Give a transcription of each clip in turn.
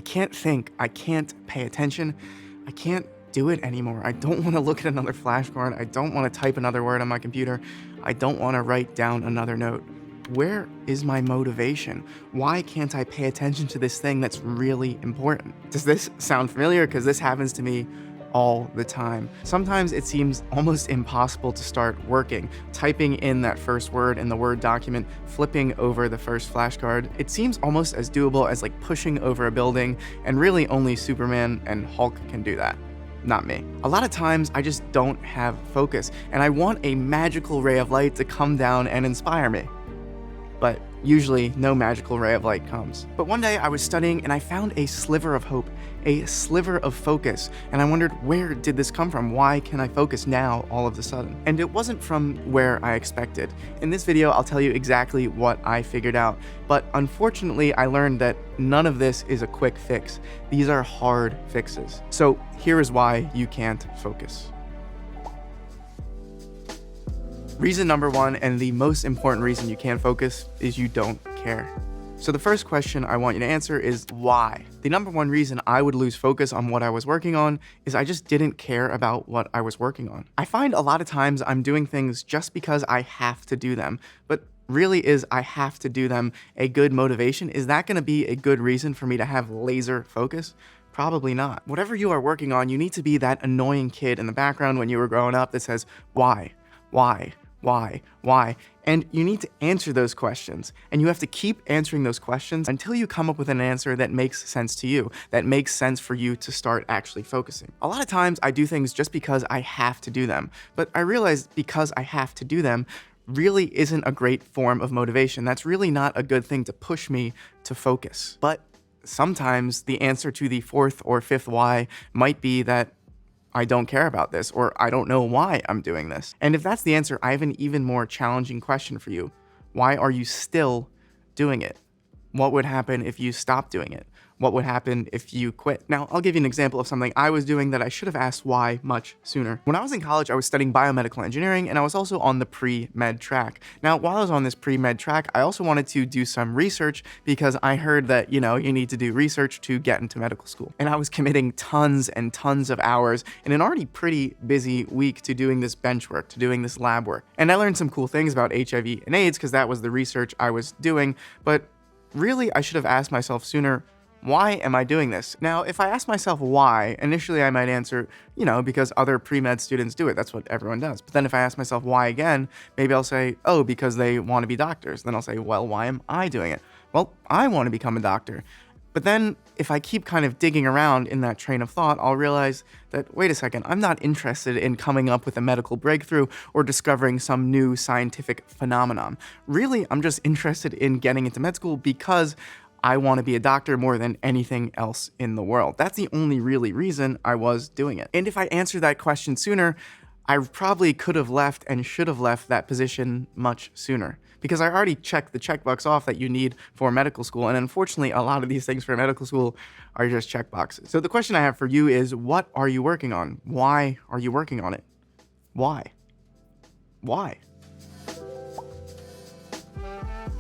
can't think, I can't pay attention, I can't do it anymore. I don't want to look at another flashcard. I don't want to type another word on my computer. I don't want to write down another note. Where is my motivation? Why can't I pay attention to this thing that's really important? Does this sound familiar? Because this happens to me all the time. Sometimes it seems almost impossible to start working, typing in that first word in the Word document, flipping over the first flashcard. It seems almost as doable as like pushing over a building, and really only Superman and Hulk can do that. Not me. A lot of times I just don't have focus, and I want a magical ray of light to come down and inspire me. But usually no magical ray of light comes. But one day I was studying and I found a sliver of hope, a sliver of focus, and I wondered, where did this come from? Why can I focus now all of a sudden? And it wasn't from where I expected. In this video, I'll tell you exactly what I figured out, but unfortunately I learned that none of this is a quick fix. These are hard fixes. So here is why you can't focus. Reason number one, and the most important reason you can't focus, is you don't care. So the first question I want you to answer is why? The number one reason I would lose focus on what I was working on is I just didn't care about what I was working on. I find a lot of times I'm doing things just because I have to do them, but really, is I have to do them a good motivation? Is that gonna be a good reason for me to have laser focus? Probably not. Whatever you are working on, you need to be that annoying kid in the background when you were growing up that says, why? Why? And you need to answer those questions, and you have to keep answering those questions until you come up with an answer that makes sense to you, that makes sense for you to start actually focusing. A lot of times I do things just because I have to do them, but I realize because I have to do them really isn't a great form of motivation. That's really not a good thing to push me to focus. But sometimes the answer to the fourth or fifth why might be that I don't care about this, or I don't know why I'm doing this. And if that's the answer, I have an even more challenging question for you. Why are you still doing it? What would happen if you stopped doing it? What would happen if you quit? Now, I'll give you an example of something I was doing that I should have asked why much sooner. When I was in college, I was studying biomedical engineering, and I was also on the pre-med track. Now, while I was on this pre-med track, I also wanted to do some research because I heard that, you need to do research to get into medical school. And I was committing tons and tons of hours in an already pretty busy week to doing this bench work, to doing this lab work. And I learned some cool things about HIV and AIDS because that was the research I was doing, but really, I should have asked myself sooner, why am I doing this? Now, if I ask myself why, initially I might answer, because other pre-med students do it. That's what everyone does. But then if I ask myself why again, maybe I'll say, oh, because they want to be doctors. Then I'll say, well, why am I doing it? Well, I want to become a doctor. But then if I keep kind of digging around in that train of thought, I'll realize that, wait a second, I'm not interested in coming up with a medical breakthrough or discovering some new scientific phenomenon. Really, I'm just interested in getting into med school because I want to be a doctor more than anything else in the world. That's the only really reason I was doing it. And if I answered that question sooner, I probably could have left and should have left that position much sooner, because I already checked the checkbox off that you need for medical school. And unfortunately, a lot of these things for medical school are just checkboxes. So the question I have for you is, what are you working on? Why are you working on it? Why?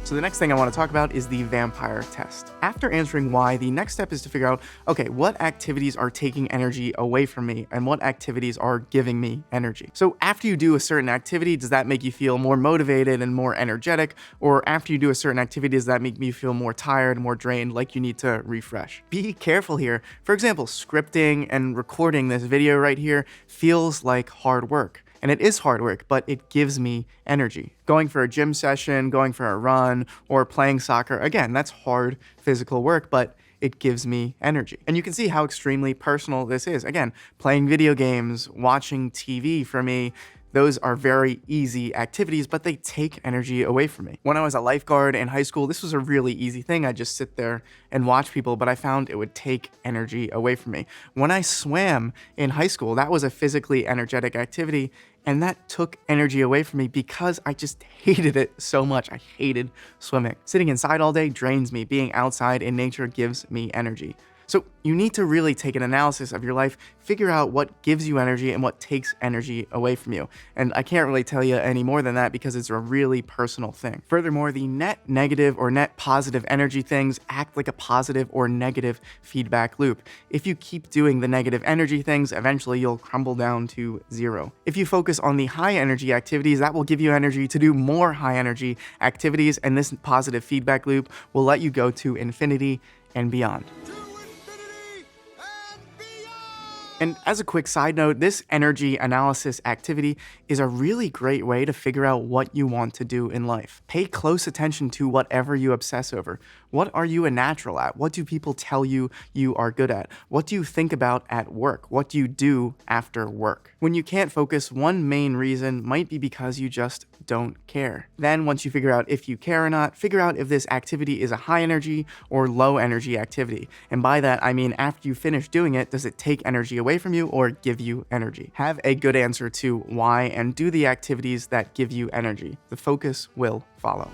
So the next thing I want to talk about is the vampire test. After answering why, the next step is to figure out, okay, what activities are taking energy away from me and what activities are giving me energy? So after you do a certain activity, does that make you feel more motivated and more energetic? Or after you do a certain activity, does that make you feel more tired, more drained, like you need to refresh? Be careful here. For example, scripting and recording this video right here feels like hard work. And it is hard work, but it gives me energy. Going for a gym session, going for a run, or playing soccer, again, that's hard physical work, but it gives me energy. And you can see how extremely personal this is. Again, playing video games, watching TV for me, those are very easy activities, but they take energy away from me. When I was a lifeguard in high school, this was a really easy thing. I'd just sit there and watch people, but I found it would take energy away from me. When I swam in high school, that was a physically energetic activity, and that took energy away from me because I just hated it so much. I hated swimming. Sitting inside all day drains me. Being outside in nature gives me energy. So you need to really take an analysis of your life, figure out what gives you energy and what takes energy away from you. And I can't really tell you any more than that because it's a really personal thing. Furthermore, the net negative or net positive energy things act like a positive or negative feedback loop. If you keep doing the negative energy things, eventually you'll crumble down to zero. If you focus on the high energy activities, that will give you energy to do more high energy activities, and this positive feedback loop will let you go to infinity and beyond. And as a quick side note, this energy analysis activity is a really great way to figure out what you want to do in life. Pay close attention to whatever you obsess over. What are you a natural at? What do people tell you you are good at? What do you think about at work? What do you do after work? When you can't focus, one main reason might be because you just don't care. Then once you figure out if you care or not, figure out if this activity is a high energy or low energy activity. And by that, I mean after you finish doing it, does it take energy away from you or give you energy? Have a good answer to why and do the activities that give you energy. The focus will follow.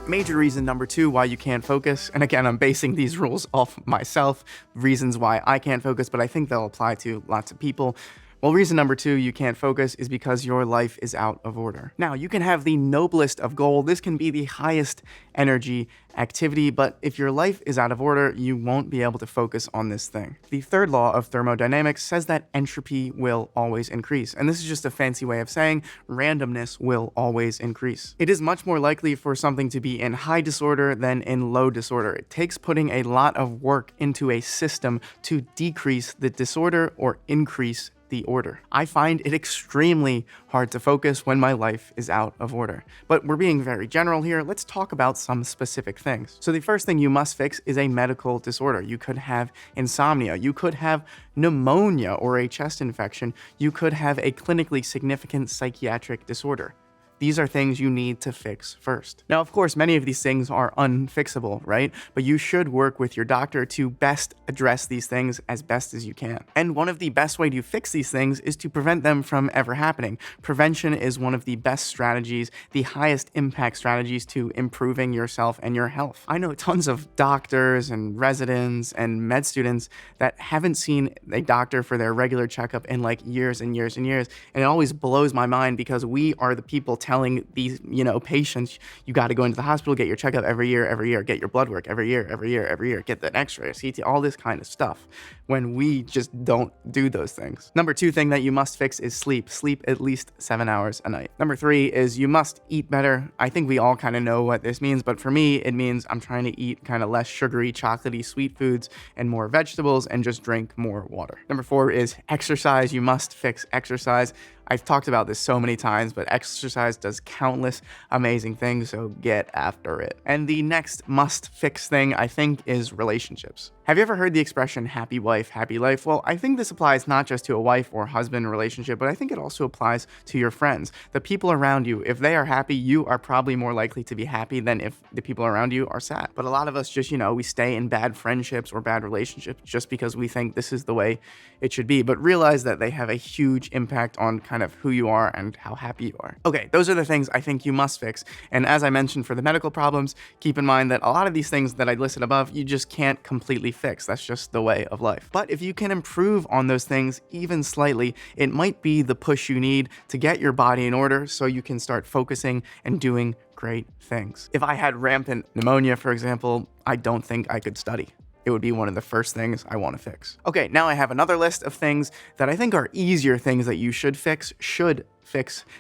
Major reason number 2 why you can't focus, and again, I'm basing these rules off myself, reasons why I can't focus, but I think they'll apply to lots of people. Well, reason number 2 you can't focus is because your life is out of order. Now, you can have the noblest of goal. This can be the highest energy activity, but if your life is out of order, you won't be able to focus on this thing. The third law of thermodynamics says that entropy will always increase, and this is just a fancy way of saying randomness will always increase. It is much more likely for something to be in high disorder than in low disorder. It takes putting a lot of work into a system to decrease the disorder or increase the order. I find it extremely hard to focus when my life is out of order. But we're being very general here. Let's talk about some specific things. So the first thing you must fix is a medical disorder. You could have insomnia. You could have pneumonia or a chest infection. You could have a clinically significant psychiatric disorder. These are things you need to fix first. Now, of course, many of these things are unfixable, right? But you should work with your doctor to best address these things as best as you can. And one of the best way to fix these things is to prevent them from ever happening. Prevention is one of the best strategies, the highest impact strategies to improving yourself and your health. I know tons of doctors and residents and med students that haven't seen a doctor for their regular checkup in like years and years and years. And it always blows my mind because we are the people telling these, patients, you got to go into the hospital, get your checkup every year, get your blood work every year, get the X-ray, CT, all this kind of stuff, when we just don't do those things. Number 2 thing that you must fix is sleep. Sleep at least 7 hours a night. Number 3 is you must eat better. I think we all kind of know what this means, but for me, it means I'm trying to eat kind of less sugary, chocolatey, sweet foods and more vegetables and just drink more water. Number 4 is exercise. You must fix exercise. I've talked about this so many times, but exercise does countless amazing things, so get after it. And the next must fix thing, I think, is relationships. Have you ever heard the expression happy wife, happy life? Well, I think this applies not just to a wife or husband relationship, but I think it also applies to your friends. The people around you, if they are happy, you are probably more likely to be happy than if the people around you are sad. But a lot of us just, we stay in bad friendships or bad relationships just because we think this is the way it should be, but realize that they have a huge impact on kind of who you are and how happy you are. Okay, those are the things I think you must fix. And as I mentioned for the medical problems, keep in mind that a lot of these things that I listed above, you just can't completely fix. That's just the way of life. But if you can improve on those things even slightly, it might be the push you need to get your body in order so you can start focusing and doing great things. If I had rampant pneumonia, for example, I don't think I could study. It would be one of the first things I want to fix. Okay, now I have another list of things that I think are easier things that you should fix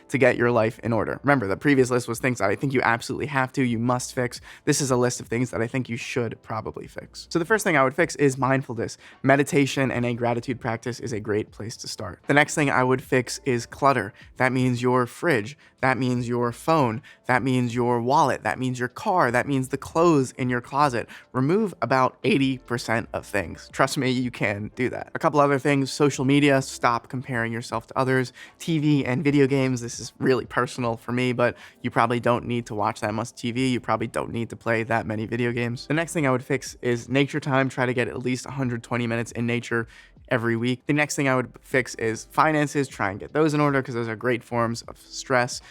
to get your life in order. Remember, the previous list was things that I think you absolutely have to, you must fix. This is a list of things that I think you should probably fix. So the first thing I would fix is mindfulness. Meditation and a gratitude practice is a great place to start. The next thing I would fix is clutter. That means your fridge. That means your phone. That means your wallet. That means your car. That means the clothes in your closet. Remove about 80% of things. Trust me, you can do that. A couple other things, social media, stop comparing yourself to others. TV and video games, this is really personal for me, but you probably don't need to watch that much TV. You probably don't need to play that many video games. The next thing I would fix is nature time. Try to get at least 120 minutes in nature every week. The next thing I would fix is finances. Try and get those in order because those are great forms of stress.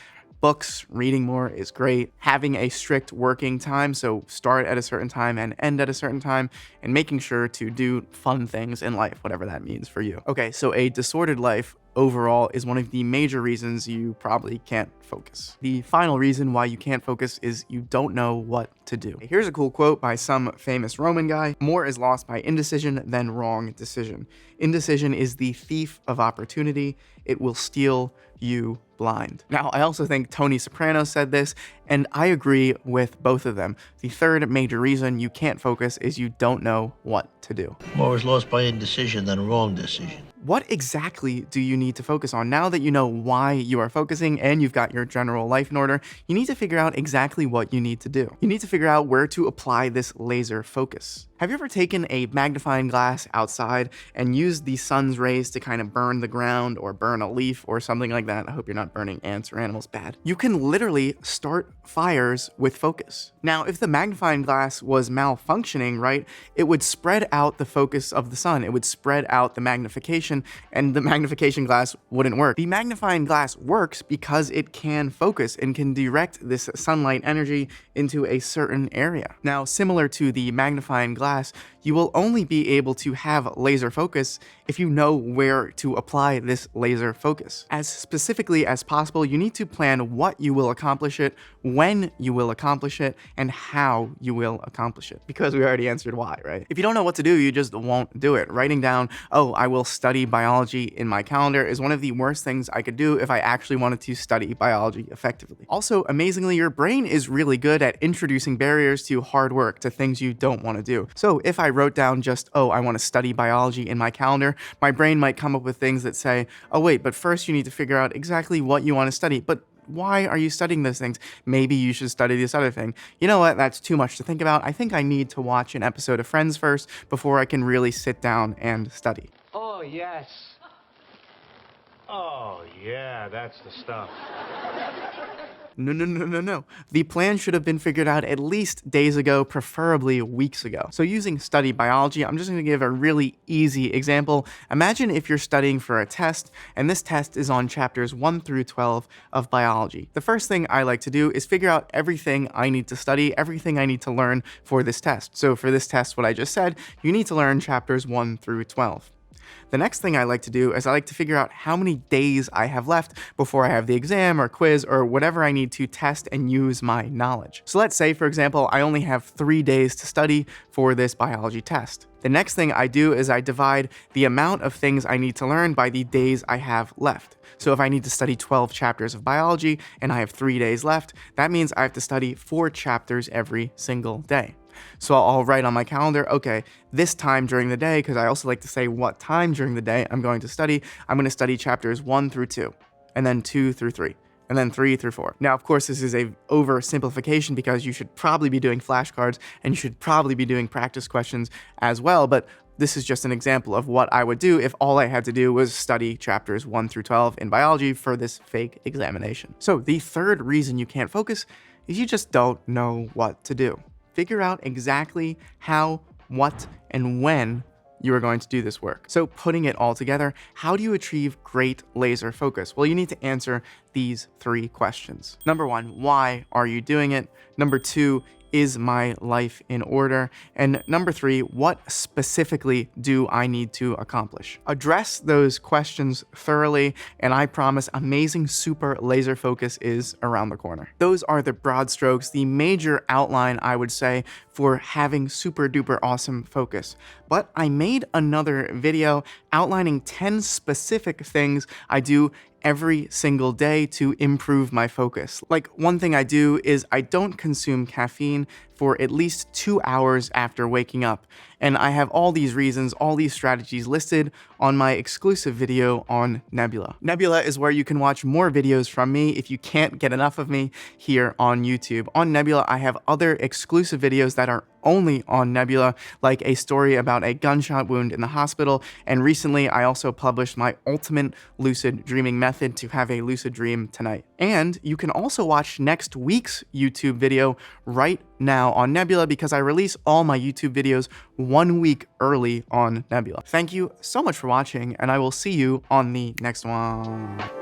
books, reading more is great. Having a strict working time, so start at a certain time and end at a certain time, and making sure to do fun things in life, whatever that means for you. Okay, so a disordered life overall is one of the major reasons you probably can't focus. The final reason why you can't focus is you don't know what to do. Here's a cool quote by some famous Roman guy: "More is lost by indecision than wrong decision. Indecision is the thief of opportunity. It will steal you blind." Now, I also think Tony Soprano said this, and I agree with both of them. The third major reason you can't focus is you don't know what to do. More is lost by indecision than wrong decision. What exactly do you need to focus on? Now that you know why you are focusing and you've got your general life in order, you need to figure out exactly what you need to do. You need to figure out where to apply this laser focus. Have you ever taken a magnifying glass outside and used the sun's rays to kind of burn the ground or burn a leaf or something like that? I hope you're not burning ants or animals. Bad. You can literally start fires with focus. Now, if the magnifying glass was malfunctioning, right, it would spread out the focus of the sun. It would spread out the magnification, and the magnification glass wouldn't work. The magnifying glass works because it can focus and can direct this sunlight energy into a certain area. Now, similar to the magnifying glass, you will only be able to have laser focus if you know where to apply this laser focus. As specifically as possible, you need to plan what you will accomplish it, when you will accomplish it, and how you will accomplish it. Because we already answered why, right? If you don't know what to do, you just won't do it. Writing down, "Oh, I will study biology" in my calendar is one of the worst things I could do if I actually wanted to study biology effectively. Also, amazingly, your brain is really good at introducing barriers to hard work, to things you don't want to do. So if I wrote down just, "Oh, I want to study biology" in my calendar, my brain might come up with things that say, "Oh wait, but first you need to figure out exactly what you want to study. But why are you studying those things? Maybe you should study this other thing." You know what? That's too much to think about. I think I need to watch an episode of Friends first before I can really sit down and study. Oh, yes. Oh, yeah, that's the stuff. No. The plan should have been figured out at least days ago, preferably weeks ago. So using study biology, I'm just going to give a really easy example. Imagine if you're studying for a test, and this test is on chapters 1 through 12 of biology. The first thing I like to do is figure out everything I need to study, everything I need to learn for this test. So for this test, what I just said, you need to learn chapters 1 through 12. The next thing I like to do is I like to figure out how many days I have left before I have the exam or quiz or whatever I need to test and use my knowledge. So let's say, for example, I only have 3 days to study for this biology test. The next thing I do is I divide the amount of things I need to learn by the days I have left. So if I need to study 12 chapters of biology and I have 3 days left, that means I have to study 4 chapters every single day. So I'll write on my calendar, okay, this time during the day, because I also like to say what time during the day I'm going to study. I'm going to study chapters 1 through 2, and then 2 through 3, and then 3 through 4. Now, of course, this is a oversimplification because you should probably be doing flashcards and you should probably be doing practice questions as well, but this is just an example of what I would do if all I had to do was study chapters 1 through 12 in biology for this fake examination. So the third reason you can't focus is you just don't know what to do. Figure out exactly how, what, and when you are going to do this work. So putting it all together, how do you achieve great laser focus? Well, you need to answer these 3 questions. Number 1, why are you doing it? Number 2, is my life in order? And number 3, what specifically do I need to accomplish? Address those questions thoroughly, and I promise amazing super laser focus is around the corner. Those are the broad strokes, the major outline, I would say, for having super duper awesome focus. But I made another video outlining 10 specific things I do every single day to improve my focus. Like, one thing I do is I don't consume caffeine for at least 2 hours after waking up. And I have all these reasons, all these strategies listed on my exclusive video on Nebula. Nebula is where you can watch more videos from me if you can't get enough of me here on YouTube. On Nebula, I have other exclusive videos that are only on Nebula, like a story about a gunshot wound in the hospital, and recently I also published my ultimate lucid dreaming method to have a lucid dream tonight. And you can also watch next week's YouTube video right now on Nebula because I release all my YouTube videos 1 week early on Nebula. Thank you so much for watching, and I will see you on the next one.